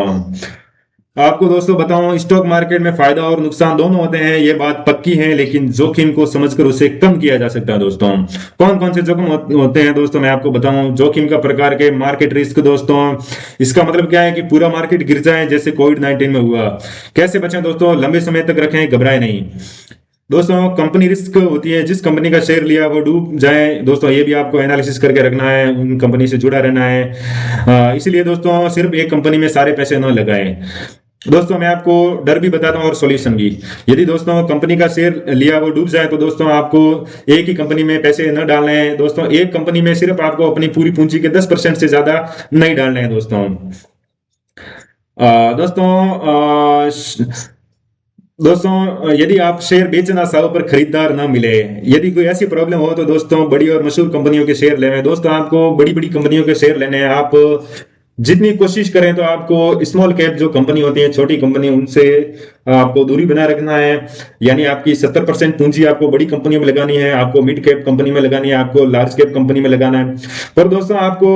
आपको दोस्तों बताऊं, स्टॉक मार्केट में फायदा और नुकसान दोनों होते हैं, ये बात पक्की है, लेकिन जोखिम को समझकर उसे कम किया जा सकता है दोस्तों। कौन कौन से जोखिम होते हैं दोस्तों, मैं आपको बताऊं। जोखिम का प्रकार के मार्केट रिस्क दोस्तों, इसका मतलब क्या है कि पूरा मार्केट गिर जाए जैसे कोविड-19 में हुआ। कैसे बचें दोस्तों, लंबे समय तक रखें, घबराए नहीं। दोस्तों कंपनी रिस्क होती है, जिस कंपनी का शेयर लिया वो डूब जाए दोस्तों, ये भी आपको एनालिसिस करके रखना है, उन कंपनी से जुड़ा रहना है। इसलिए दोस्तों सिर्फ एक कंपनी में सारे पैसे न लगाएं। दोस्तों मैं आपको डर भी बताता हूँ और सॉल्यूशन भी। यदि दोस्तों कंपनी का शेयर लिया वो डूब जाए तो दोस्तों आपको एक ही कंपनी में पैसे न डालने हैं दोस्तों। एक कंपनी में सिर्फ आपको अपनी पूरी पूंजी के 10% से ज्यादा नहीं डालने हैं दोस्तों। दोस्तों यदि आप शेयर बेचना चाहो पर खरीदार ना मिले, यदि कोई ऐसी प्रॉब्लम हो तो दोस्तों बड़ी और मशहूर कंपनियों के शेयर लेने हैं दोस्तों। आपको बड़ी बड़ी कंपनियों के शेयर लेने हैं। आप जितनी कोशिश करें तो आपको स्मॉल कैप जो कंपनी होती है, छोटी कंपनी, उनसे आपको दूरी बनाए रखना है। यानी आपकी 70% पूंजी आपको बड़ी कंपनियों में लगानी है, आपको मिड कैप कंपनी में लगानी है, आपको लार्ज कैप कंपनी में लगाना है। पर दोस्तों आपको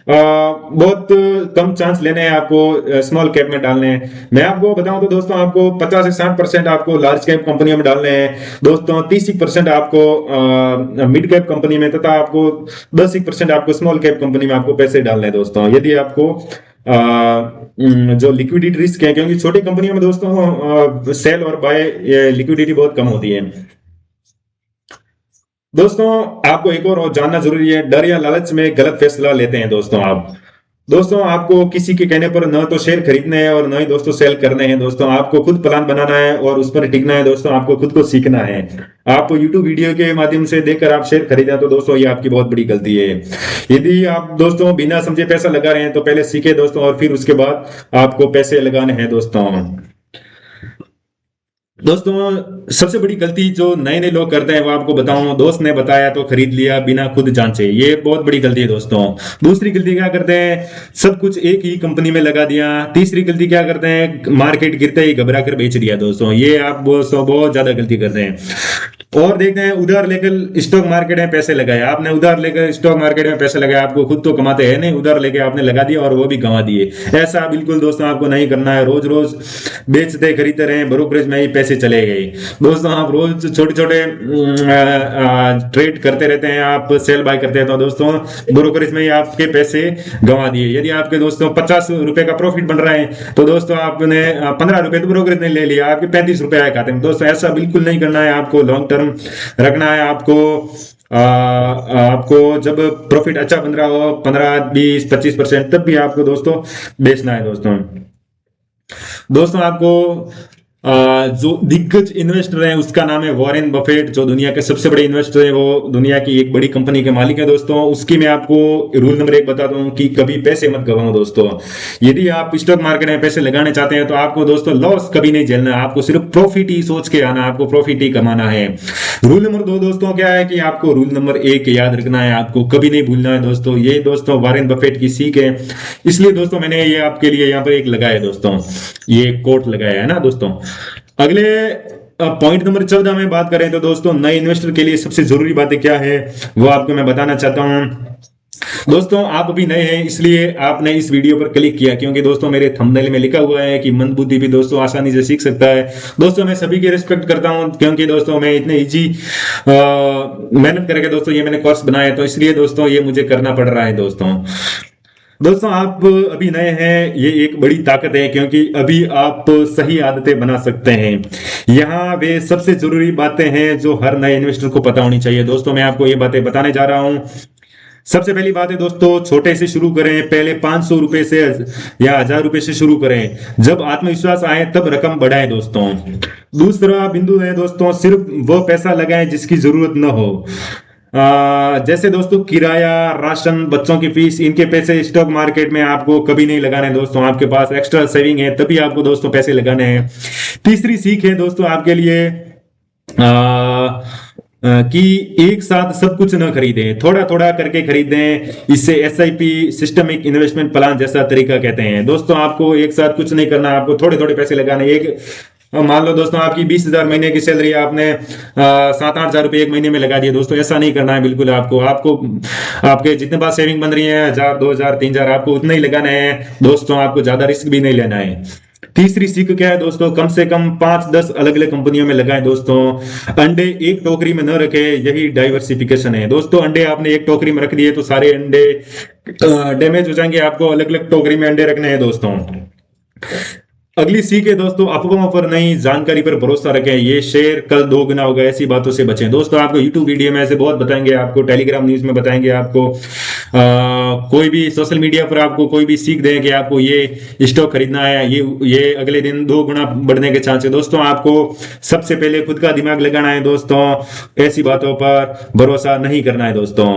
बहुत कम चांस लेने हैं, आपको स्मॉल कैप में डालने हैं। मैं आपको बताऊं तो दोस्तों आपको 50 से 60% आपको लार्ज कैप कंपनियों में डालने हैं दोस्तों, 30% आपको मिड कैप कंपनी में, तथा आपको 10% आपको स्मॉल कैप कंपनी में आपको पैसे डालने हैं दोस्तों। यदि आपको जो लिक्विडिटी रिस्क है, क्योंकि छोटी कंपनियों में दोस्तों सेल और बाय लिक्विडिटी बहुत कम होती है दोस्तों। आपको एक और जानना जरूरी है, डर या लालच में गलत फैसला लेते हैं दोस्तों आप। दोस्तों आपको किसी के कहने पर न तो शेयर खरीदने हैं और न ही दोस्तों सेल करने हैं दोस्तों। आपको खुद प्लान बनाना है और उस पर टिकना है दोस्तों। आपको खुद को सीखना है। आप YouTube वीडियो के माध्यम से देखकर आप शेयर खरीदा तो दोस्तों ये आपकी बहुत बड़ी गलती है। यदि आप दोस्तों बिना समझे पैसा लगा रहे हैं तो पहले सीखे दोस्तों, और फिर उसके बाद आपको पैसे लगाने हैं दोस्तों। दोस्तों सबसे बड़ी गलती जो नए नए लोग करते हैं वो आपको बताऊं, दोस्त ने बताया तो खरीद लिया बिना खुद जांचे, ये बहुत बड़ी गलती है दोस्तों। दूसरी गलती क्या करते हैं, सब कुछ एक ही कंपनी में लगा दिया। तीसरी गलती क्या करते हैं, मार्केट गिरते ही घबरा कर बेच दिया दोस्तों। ये आप बहुत ज्यादा गलती करते हैं। और देखते हैं उधार लेकर स्टॉक मार्केट में पैसे लगाए। आपने उधार लेकर स्टॉक मार्केट में पैसे लगाए, आपको खुद तो कमाते हैं नहीं, उधार लेके आपने लगा दिया और वो भी गंवा दिए। ऐसा बिल्कुल दोस्तों आपको नहीं करना है। रोज रोज बेचते खरीदते रहे, ब्रोकरेज में ही पैसे चले गए दोस्तों। आप रोज छोटे छोटे ट्रेड करते रहते हैं, आप सेल बाय करते हैं तो दोस्तों ब्रोकरेज में ही आपके पैसे गंवा दिए। यदि आपके दोस्तों 50 रुपए का प्रॉफिट बन रहा है तो दोस्तों आपने 15 रुपए तो ब्रोकरेज ने ले लिया, आपके 35 रुपए आए खाते में दोस्तों। ऐसा बिल्कुल नहीं करना है, आपको लॉन्ग टर्म रखना है। आपको जब प्रॉफिट अच्छा बन रहा हो 15, 20, 25%, तब भी आपको दोस्तों बेचना है दोस्तों। दोस्तों आपको जो दिग्गज इन्वेस्टर है उसका नाम है वॉरेन बफेट, जो दुनिया के सबसे बड़े इन्वेस्टर है, वो दुनिया की एक बड़ी कंपनी के मालिक है दोस्तों। उसकी मैं आपको रूल नंबर 1 बताता हूं कि कभी पैसे मत गवाओ दोस्तों। यदि आप स्टॉक मार्केट में पैसे लगाने चाहते हैं तो आपको दोस्तों लॉस कभी नहीं झेलना है, आपको सिर्फ प्रॉफिट ही सोच के आना, आपको प्रॉफिट ही कमाना है। रूल नंबर 2 दोस्तों क्या है कि आपको रूल नंबर 1 याद रखना है, आपको कभी नहीं भूलना है दोस्तों। ये दोस्तों वॉरेन बफेट की सीख है, इसलिए दोस्तों मैंने ये आपके लिए यहाँ पर एक लगाया दोस्तों, ये कोट लगाया है ना दोस्तों। अगले पॉइंट नंबर 14 में बात करें तो दोस्तों नए इन्वेस्टर के लिए सबसे जरूरी बातें क्या है वो आपको मैं बताना चाहता हूं। दोस्तों आप अभी नए हैं इसलिए आपने इस वीडियो पर क्लिक किया, क्योंकि दोस्तों मेरे थंबनेल में लिखा हुआ है कि मंदबुद्धि भी दोस्तों आसानी से सीख सकता है। दोस्तों मैं सभी की रिस्पेक्ट करता हूं, क्योंकि दोस्तों मैं इतने इजी मेहनत करके दोस्तों ये मैंने कोर्स बनाया, तो इसलिए दोस्तों ये मुझे करना पड़ रहा है दोस्तों। दोस्तों आप अभी नए हैं, ये एक बड़ी ताकत है, क्योंकि अभी आप सही आदतें बना सकते हैं। यहाँ वे सबसे जरूरी बातें हैं जो हर नए इन्वेस्टर को पता होनी चाहिए दोस्तों। मैं आपको ये बातें बताने जा रहा हूँ। सबसे पहली बात है दोस्तों, छोटे से शुरू करें, पहले 500 रुपए से या 1000 रुपए से शुरू करें। जब आत्मविश्वास आए तब रकम बढ़ाएं दोस्तों। दूसरा बिंदु है दोस्तों, सिर्फ वो पैसा लगाएं जिसकी जरूरत न हो। जैसे दोस्तों किराया, राशन, बच्चों की फीस, इनके पैसे स्टॉक मार्केट में आपको कभी नहीं लगाने दोस्तों। आपके पास एक्स्ट्रा सेविंग है तभी आपको दोस्तों पैसे लगाने हैं। तीसरी सीख है दोस्तों आपके लिए कि एक साथ सब कुछ न खरीदें, थोड़ा थोड़ा करके खरीदें। इससे SIP सिस्टमिक इन्वेस्टमेंट प्लान जैसा तरीका कहते हैं दोस्तों। आपको एक साथ कुछ नहीं करना, आपको थोड़े थोड़े पैसे लगाने। एक मान लो दोस्तों आपकी 20,000 महीने की सैलरी है, आपने 7-8 हजार रुपए एक महीने में लगा दिए दोस्तों। ऐसा नहीं करना है बिल्कुल। आपको आपके जितने पास सेविंग बन रही है 1000, 2000, 3000, आपको उतना ही लगाना है दोस्तों। आपको ज्यादा रिस्क भी नहीं लेना है। तीसरी सीख क्या है दोस्तों, कम से कम 5-10 अलग अलग कंपनियों में लगाएं दोस्तों। अंडे एक टोकरी में न रखे, यही डाइवर्सिफिकेशन है दोस्तों। अंडे आपने एक टोकरी में रख दिए तो सारे अंडे डैमेज हो जाएंगे, आपको अलग अलग टोकरी में अंडे रखने हैं दोस्तों। अगली सीख है दोस्तों, अफवाहों पर नहीं, जानकारी पर भरोसा रखें, ये शेयर कल दोगुना होगा, ऐसी बातों से बचें दोस्तों। आपको यूट्यूब वीडियो में ऐसे बहुत बताएंगे, आपको टेलीग्राम न्यूज में बताएंगे, आपको कोई भी सोशल मीडिया पर आपको कोई भी सीख दें कि आपको ये स्टॉक खरीदना है, ये अगले दिन 2 गुना बढ़ने के चांस है दोस्तों। आपको सबसे पहले खुद का दिमाग लगाना है दोस्तों, ऐसी बातों पर भरोसा नहीं करना है दोस्तों।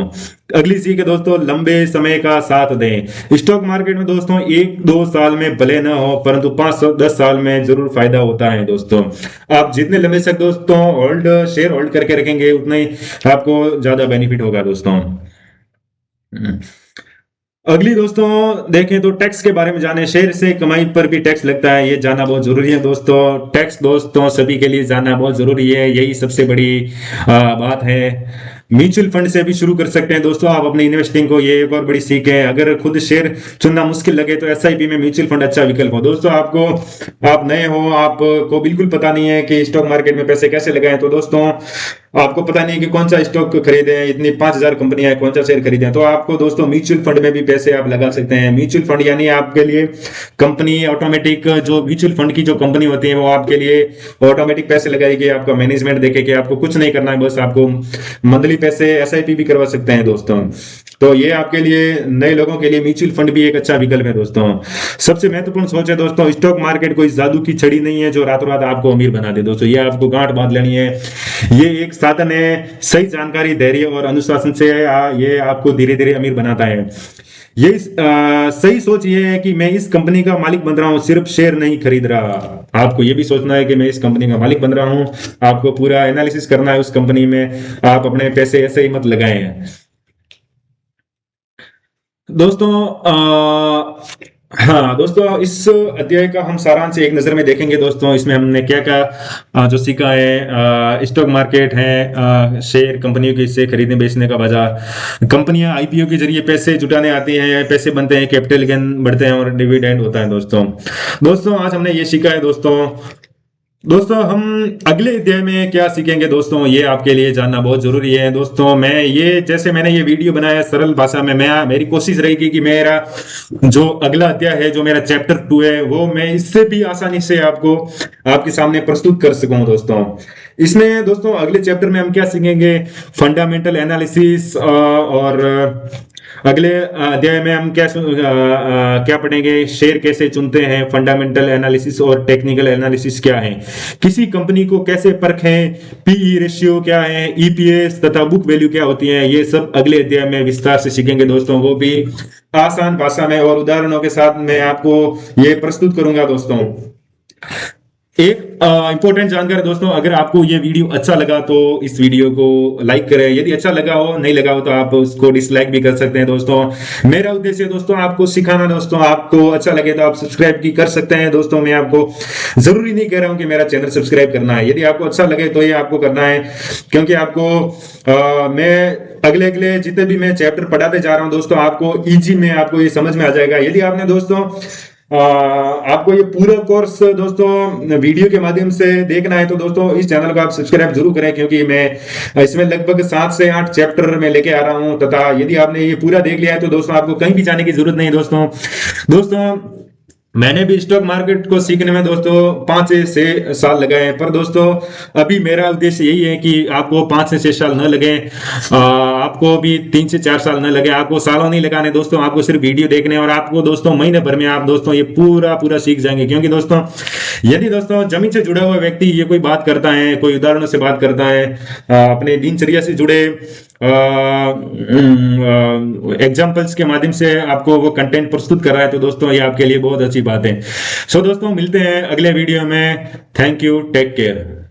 अगली सीख है दोस्तों, लंबे समय का साथ दें। स्टॉक मार्केट में दोस्तों 1-2 साल में भले ना हो, परंतु 5-10 साल में जरूर फायदा होता है दोस्तों। आप जितने लंबे तक दोस्तों शेयर होल्ड करके रखेंगे, उतना ही आपको ज्यादा बेनिफिट होगा दोस्तों। अगली दोस्तों देखें तो टैक्स के बारे में जाने। शेयर से कमाई पर भी टैक्स लगता है, ये जानना बहुत जरूरी है दोस्तों। टैक्स दोस्तों सभी के लिए जानना बहुत जरूरी है, यही सबसे बड़ी बात है। म्यूचुअल फंड से भी शुरू कर सकते हैं दोस्तों आप अपनी इन्वेस्टिंग को, ये एक और बड़ी सीख है। अगर खुद शेयर चुनना मुश्किल लगे तो एसआईपी में म्यूचुअल फंड अच्छा विकल्प हो दोस्तों। आप नए हो, आपको बिल्कुल पता नहीं है कि स्टॉक मार्केट में पैसे कैसे लगाएं, तो दोस्तों आपको पता नहीं कि कौन सा स्टॉक खरीदे, इतनी 5000 कंपनियां हैं, कौन सा शेयर खरीदें, तो आपको दोस्तों म्यूचुअल फंड में भी पैसे आप लगा सकते हैं। म्यूचुअल फंड यानी आपके लिए कंपनी ऑटोमेटिक, जो म्यूचुअल फंड की जो कंपनी होती है वो आपके लिए ऑटोमेटिक पैसे लगाएगी, आपका मैनेजमेंट देखेगी, आपको कुछ नहीं करना है, बस आपको मंथली पैसे एसआईपी भी करवा सकते हैं दोस्तों। तो ये आपके लिए, नए लोगों के लिए म्यूचुअल फंड भी एक अच्छा विकल्प है दोस्तों। सबसे महत्वपूर्ण सोच है दोस्तों, स्टॉक मार्केट कोई जादू की छड़ी नहीं है जो रातों रात आपको अमीर बना दे दोस्तों, ये आपको गांठ बांध लेनी है। ये एक साधन है, सही जानकारी, धैर्य और अनुशासन से ये आपको धीरे धीरे अमीर बनाता है। ये सही सोच ये है कि मैं इस कंपनी का मालिक बन रहा हूं, सिर्फ शेयर नहीं खरीद रहा। आपको ये भी सोचना है कि मैं इस कंपनी का मालिक बन रहा हूं, आपको पूरा एनालिसिस करना है उस कंपनी में, आप अपने पैसे ऐसे ही मत लगाएं दोस्तों। हाँ दोस्तों, इस अध्याय का हम सारांश एक नजर में देखेंगे दोस्तों। इसमें हमने क्या क्या जो सीखा है, स्टॉक मार्केट है, शेयर, कंपनियों के हिस्से खरीदने बेचने का बाजार, कंपनियां आईपीओ के जरिए पैसे जुटाने आती हैं, पैसे बनते हैं, कैपिटल गेन बढ़ते हैं और डिविडेंड होता है दोस्तों। आज हमने ये सीखा है दोस्तों हम अगले अध्याय में क्या सीखेंगे दोस्तों, ये आपके लिए जानना बहुत जरूरी है दोस्तों। मैंने ये वीडियो बनाया सरल भाषा में, मेरी कोशिश रहेगी कि मेरा जो अगला अध्याय है, जो मेरा चैप्टर 2 है, वो मैं इससे भी आसानी से आपके सामने प्रस्तुत कर सकूं दोस्तों। इसमें दोस्तों अगले चैप्टर में हम क्या सीखेंगे, फंडामेंटल एनालिसिस, और अगले अध्याय में हम क्या पढ़ेंगे, शेयर कैसे चुनते हैं, फंडामेंटल एनालिसिस और टेक्निकल एनालिसिस क्या है, किसी कंपनी को कैसे परखें, पीई रेशियो क्या है, ईपीएस तथा बुक वैल्यू क्या होती है, ये सब अगले अध्याय में विस्तार से सीखेंगे दोस्तों, वो भी आसान भाषा में और उदाहरणों के साथ मैं आपको ये प्रस्तुत करूंगा दोस्तों। एक इंपॉर्टेंट जानकारी दोस्तों, अगर आपको ये वीडियो अच्छा लगा तो इस वीडियो को लाइक करें, यदि अच्छा लगा हो, नहीं लगा हो तो आप उसको डिसलाइक भी कर सकते हैं दोस्तों। मेरा उद्देश्य दोस्तों आपको सिखाना दोस्तों, आपको अच्छा लगे तो आप सब्सक्राइब भी कर सकते हैं दोस्तों। मैं आपको जरूरी नहीं कह रहा हूं कि मेरा चैनल सब्सक्राइब करना है, यदि आपको अच्छा लगे तो ये आपको करना है, क्योंकि आपको मैं अगले जितने भी मैं चैप्टर पढ़ाते जा रहा हूं दोस्तों, आपको इजी में आपको ये समझ में आ जाएगा। यदि आपने दोस्तों आपको ये पूरा कोर्स दोस्तों वीडियो के माध्यम से देखना है तो दोस्तों इस चैनल को आप सब्सक्राइब जरूर करें, क्योंकि मैं इसमें लगभग 7 से 8 चैप्टर में लेके आ रहा हूं, तथा यदि आपने ये पूरा देख लिया है तो दोस्तों आपको कहीं भी जाने की जरूरत नहीं दोस्तों। मैंने भी स्टॉक मार्केट को सीखने में दोस्तों 5 से 6 साल लगाए हैं, पर दोस्तों अभी मेरा उद्देश्य यही है कि आपको 5 से 6 साल न लगे, आपको भी 3 से 4 साल न लगे, आपको सालों नहीं लगाने दोस्तों, आपको सिर्फ वीडियो देखने, और आपको दोस्तों महीने भर में आप दोस्तों ये पूरा सीख जाएंगे। क्योंकि दोस्तों यदि दोस्तों जमीन से जुड़ा हुआ व्यक्ति ये कोई बात करता है, कोई उदाहरणों से बात करता है, अपने दिनचर्या से जुड़े एग्जाम्पल्स के माध्यम से आपको वो कंटेंट प्रस्तुत कर रहा है, तो दोस्तों ये आपके लिए बहुत अच्छी बात है। सो दोस्तों मिलते हैं अगले वीडियो में। Thank you, take care.